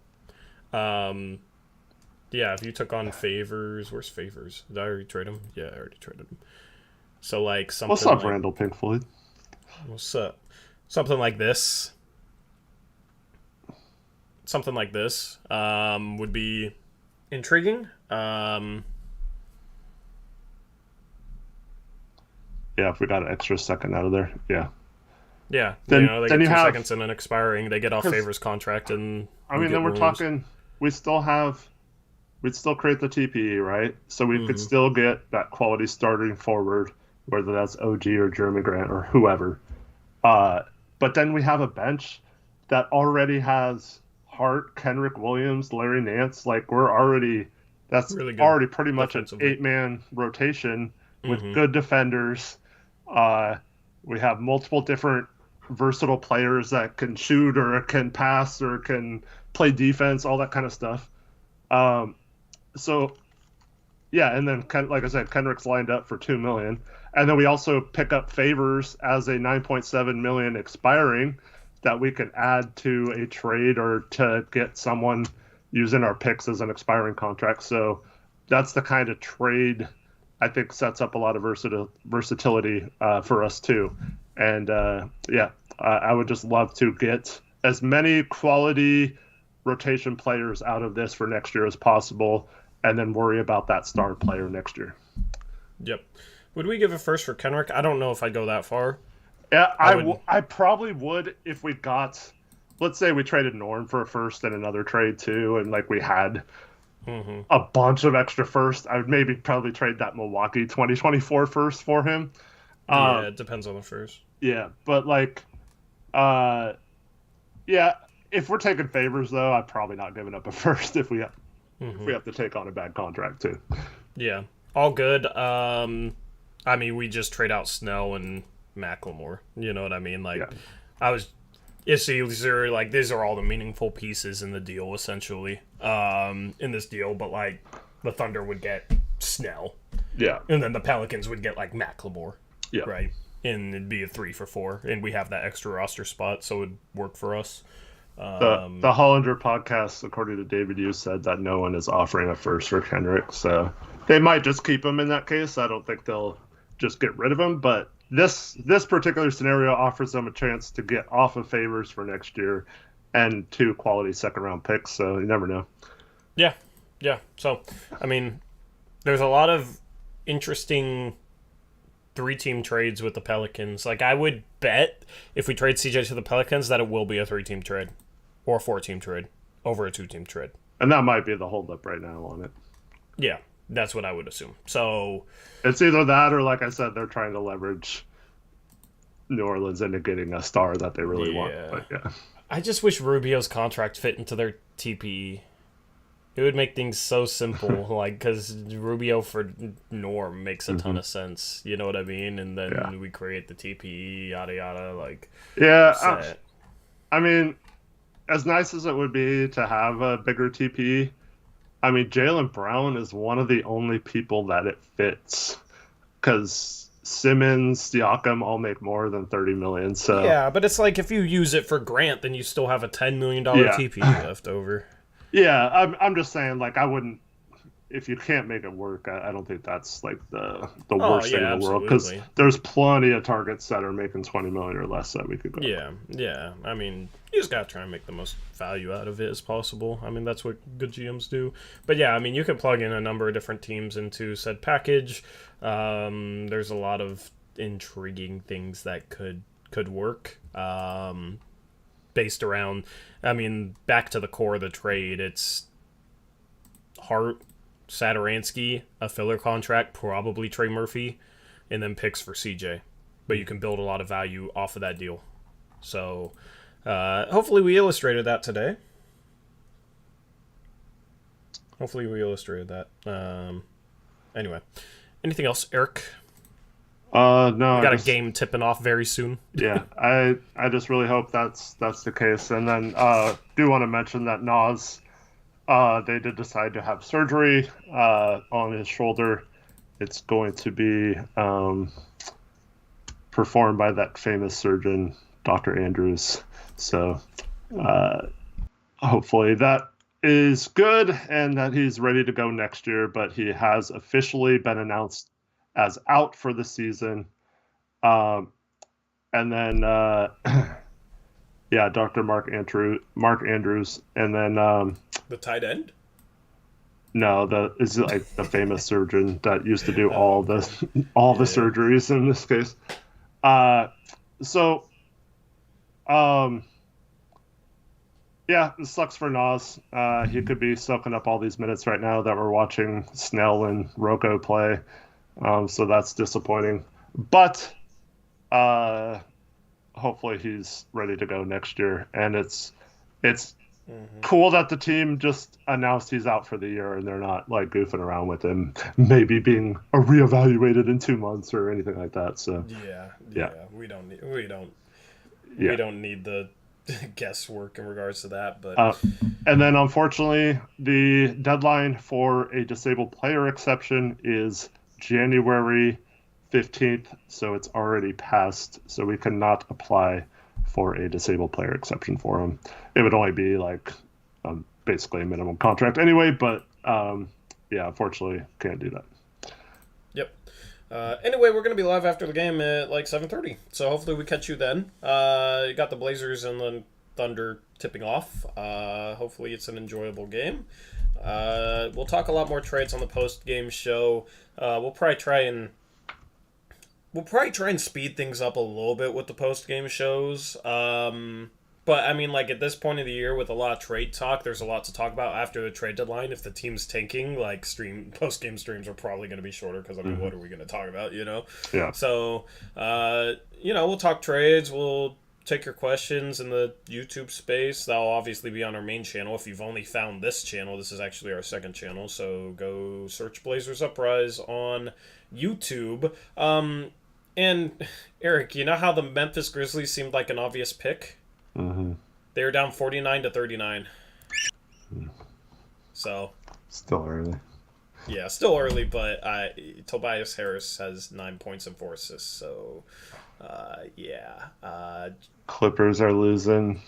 yeah, if you took on Favors, where's Favors? Did I already trade him? Yeah, I already traded him. So like something. What's up, like, Randall Pink Floyd? What's up? Something like this. Something like this would be intriguing. Yeah, if we got an extra second out of there, yeah. Yeah, then, you know, they get 2 seconds and then expiring, they get off Favors contract, and I mean, then we're talking. We'd still create the TPE, right? So we could still get that quality starting forward, whether that's OG or Jeremy Grant or whoever. But then we have a bench that already has Hart, Kenrich Williams, Larry Nance. Like that's really already pretty much an 8-man rotation with good defenders. We have multiple different versatile players that can shoot or can pass or can play defense, all that kind of stuff. So, yeah, and then, like I said, Kenrich's lined up for $2 million. And then we also pick up Favors as a $9.7 million expiring that we can add to a trade or to get someone using our picks as an expiring contract. So that's the kind of trade I think sets up a lot of versatility for us too. And I would just love to get as many quality rotation players out of this for next year as possible, and then worry about that star player next year. Yep. Would we give a first for Kenrich? I don't know if I'd go that far. Yeah, I probably would if we got, let's say we traded Norm for a first and another trade too, and like we had a bunch of extra first. I would probably trade that Milwaukee 2024 first for him. Yeah, it depends on the first. Yeah, but like, if we're taking Favors though, I'm probably not giving up a first if we have to take on a bad contract too. Yeah, all good. I mean, we just trade out Snell and Macklemore. You know what I mean? Like, these are all the meaningful pieces in the deal, essentially, in this deal. But, like, the Thunder would get Snell. Yeah. And then the Pelicans would get, like, Macklemore. Yeah. Right? And it'd be a 3 for 4. And we have that extra roster spot, so it would work for us. The Hollander podcast, according to David Hughes, said that no one is offering a first for Kenrich. So they might just keep him in that case. I don't think they'll just get rid of him. But this particular scenario offers them a chance to get off of favors for next year and 2 quality second round picks. So you never know. Yeah, yeah. So, I mean, there's a lot of interesting 3-team trades with the Pelicans. Like, I would bet if we trade CJ to the Pelicans that it will be a 3-team trade or a 4-team trade over a 2-team trade. And that might be the holdup right now on it. Yeah, that's what I would assume. So it's either that or, like I said, they're trying to leverage New Orleans into getting a star that they really want. But yeah, I just wish Rubio's contract fit into their TPE. It would make things so simple, like, because Rubio for Norm makes a ton of sense. You know what I mean? And then we create the TPE, yada yada. Like, yeah, I mean, as nice as it would be to have a bigger TPE, I mean, Jaylen Brown is one of the only people that it fits, because Simmons, Siakam all make more than $30 million. So yeah, but it's like if you use it for Grant, then you still have a $10 million TPE left over. Yeah, I'm just saying, like, I wouldn't. If you can't make it work, I don't think that's like the worst thing in the world, because there's plenty of targets that are making $20 million or less that we could go. Yeah. I mean, you just gotta try and make the most value out of it as possible. I mean, that's what good GMs do. But yeah, I mean, you can plug in a number of different teams into said package. There's a lot of intriguing things that could work. Based around, I mean, back to the core of the trade, it's Hart, Satoransky, a filler contract, probably Trey Murphy, and then picks for CJ. But you can build a lot of value off of that deal. So hopefully we illustrated that today. Anyway, anything else, Eric? No. We got a game tipping off very soon. Yeah, I just really hope that's the case. And then do want to mention that Nas, they did decide to have surgery on his shoulder. It's going to be performed by that famous surgeon, Dr. Andrews. So hopefully that is good and that he's ready to go next year. But he has officially been announced as out for the season. And then Dr. Mark Andrews, and then the tight end? No, is like the famous surgeon that used to do all the surgeries in this case. It sucks for Nas. He could be soaking up all these minutes right now that we're watching Snell and Rocco play. So that's disappointing. But hopefully he's ready to go next year. And it's cool that the team just announced he's out for the year and they're not like goofing around with him, maybe being reevaluated in 2 months or anything like that. So we don't need the guesswork in regards to that. But and then unfortunately the deadline for a disabled player exception is January 15th, so it's already passed, so we cannot apply for a disabled player exception for him. It would only be like basically a minimum contract anyway, but unfortunately can't do that. Yep. Anyway, we're going to be live after the game at like 7:30, so hopefully we catch you then. You got the Blazers and the Thunder tipping off. Hopefully it's an enjoyable game. We'll talk a lot more trades on the post-game show. We'll probably try and speed things up a little bit with the post-game shows. But, I mean, like, at this point of the year with a lot of trade talk, there's a lot to talk about after the trade deadline. If the team's tanking, like, post-game streams are probably going to be shorter because, I mean, what are we going to talk about, you know? Yeah. So, we'll talk trades. We'll take your questions in the YouTube space. That'll obviously be on our main channel. If you've only found this channel, this is actually our second channel. So go search Blazers Uprise on YouTube. And Eric, you know how the Memphis Grizzlies seemed like an obvious pick? Mm-hmm. They were down 49-39. So still early. Yeah, still early, but Tobias Harris has 9 points and 4 assists. So, Clippers are losing.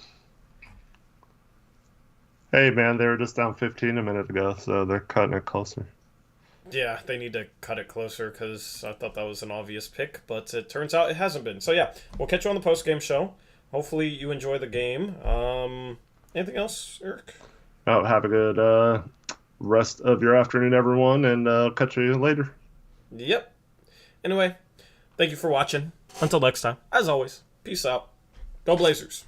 Hey, man, they were just down 15 a minute ago, so they're cutting it closer. Yeah, they need to cut it closer because I thought that was an obvious pick, but it turns out it hasn't been. So yeah, we'll catch you on the post-game show. Hopefully you enjoy the game. Anything else, Eric? Oh, have a good rest of your afternoon, everyone, and catch you later. Yep. Anyway, thank you for watching. Until next time, as always, peace out. Go Blazers.